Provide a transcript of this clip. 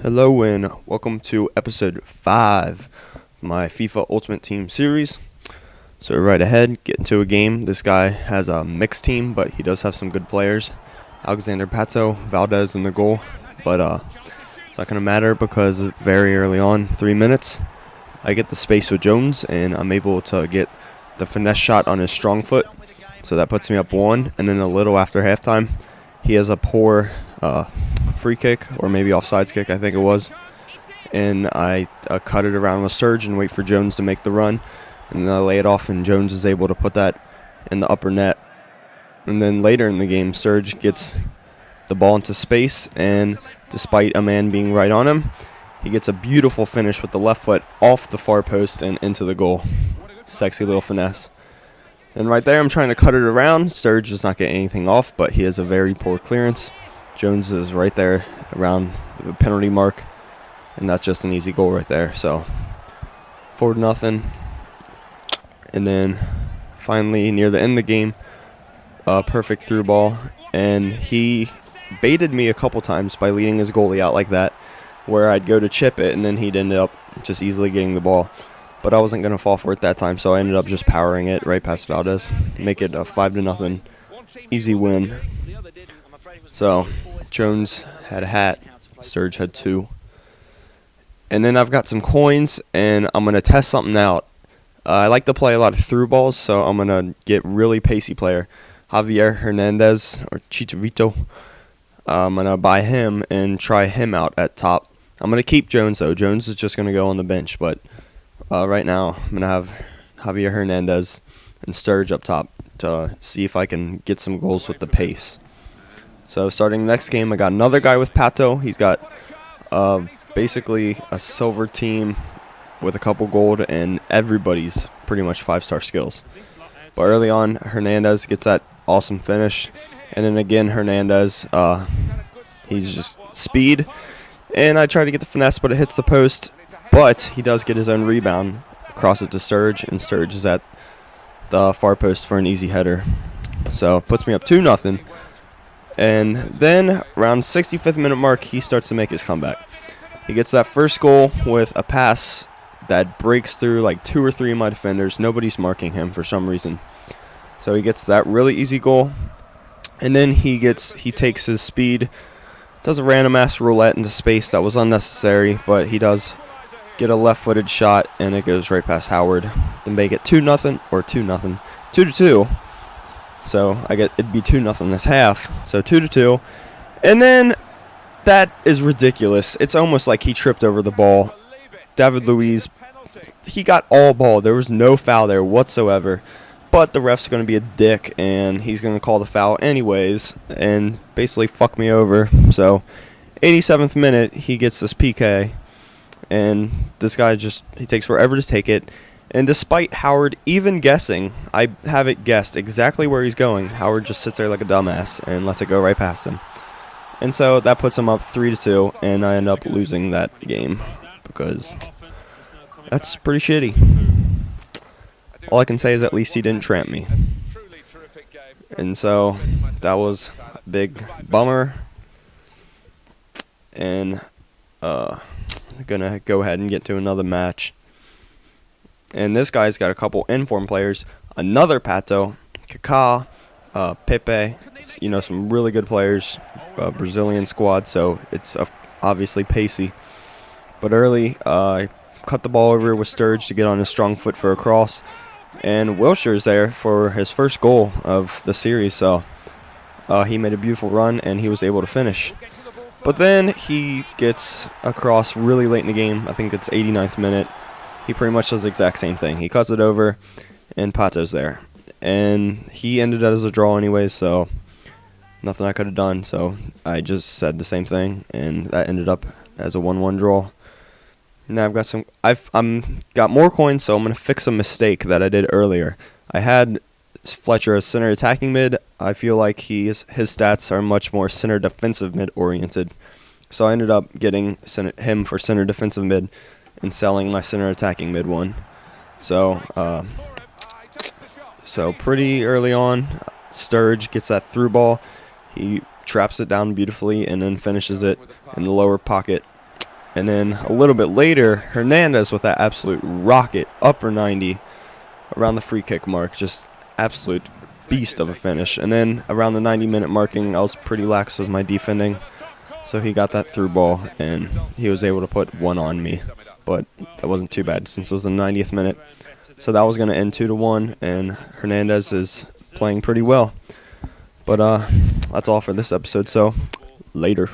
Hello and welcome to episode 5 of my FIFA Ultimate Team series. So right ahead, get into a game. This guy has a mixed team, but he does have some good players. Alexander Pato, Valdez in the goal. But it's not going to matter because very early on, 3 minutes, I get the space with Jones and I'm able to get the finesse shot on his strong foot. So that puts me up 1, and then a little after halftime, he has a poor free kick, or maybe offsides kick, I think it was. And I cut it around with Serge and wait for Jones to make the run. And then I lay it off, and Jones is able to put that in the upper net. And then later in the game, Serge gets the ball into space, and despite a man being right on him, he gets a beautiful finish with the left foot off the far post and into the goal. Sexy little finesse. And right there, I'm trying to cut it around. Serge does not get anything off, but he has a very poor clearance. Jones is right there around the penalty mark, and that's just an easy goal right there. So 4-0. And then finally, near the end of the game, a perfect through ball. And he baited me a couple times by leading his goalie out like that, where I'd go to chip it, and then he'd end up just easily getting the ball. But I wasn't going to fall for it that time, so I ended up just powering it right past Valdez. Make it a 5-0 easy win. So Jones had a hat, Serge had 2. And then I've got some coins, and I'm going to test something out. I like to play a lot of through balls, so I'm going to get really pacey player, Javier Hernandez, or Chicharito. I'm going to buy him and try him out at top. I'm going to keep Jones, though. Jones is just going to go on the bench, but right now I'm going to have Javier Hernandez and Serge up top to see if I can get some goals with the pace. So starting next game, I got another guy with Pato. He's got basically a silver team with a couple gold, and everybody's pretty much 5-star skills. But early on, Hernandez gets that awesome finish. And then again, Hernandez, he's just speed. And I try to get the finesse, but it hits the post. But he does get his own rebound, across it to Serge, and Serge is at the far post for an easy header. So it puts me up 2-0. And then around 65th minute mark, he starts to make his comeback. He gets that first goal with a pass that breaks through like 2 or 3 of my defenders. Nobody's marking him for some reason. So he gets that really easy goal. And then he takes his speed, does a random ass roulette into space that was unnecessary, but he does get a left-footed shot, and it goes right past Howard to make it 2-0 or 2-0, 2-2. So it'd be 2-0 this half, so 2-2. And then that is ridiculous. It's almost like he tripped over the ball. David Luiz, he got all ball. There was no foul there whatsoever. But the ref's going to be a dick, and he's going to call the foul anyways and basically fuck me over. So 87th minute, he gets this PK, and this guy he takes forever to take it. And despite Howard even guessing, I have it guessed exactly where he's going, Howard just sits there like a dumbass and lets it go right past him. And so that puts him up 3-2, and I end up losing that game because that's pretty shitty. All I can say is at least he didn't tramp me. And so that was a big bummer. And gonna go ahead and get to another match. And this guy's got a couple informed players. Another Pato, Kaká, Pepe, some really good players. Brazilian squad, so it's obviously pacey. But early, I cut the ball over with Sturge to get on his strong foot for a cross. And Wilshire's there for his first goal of the series, so he made a beautiful run, and he was able to finish. But then he gets a cross really late in the game. I think it's 89th minute. He pretty much does the exact same thing. He cuts it over, and Pato's there. And he ended up as a draw anyways, so nothing I could have done. So I just said the same thing, and that ended up as a 1-1 draw. Now I've got more coins, so I'm going to fix a mistake that I did earlier. I had Fletcher as center attacking mid. I feel like his stats are much more center defensive mid oriented. So I ended up getting him for center defensive mid and selling my center attacking mid one. So pretty early on, Sturge gets that through ball. He traps it down beautifully and then finishes it in the lower pocket. And then a little bit later, Hernandez with that absolute rocket, upper 90, around the free kick mark. Just absolute beast of a finish. And then around the 90-minute marking, I was pretty lax with my defending. So he got that through ball, and he was able to put one on me. But that wasn't too bad since it was the 90th minute. So that was going to end 2-1, and Hernandez is playing pretty well. But that's all for this episode, so later.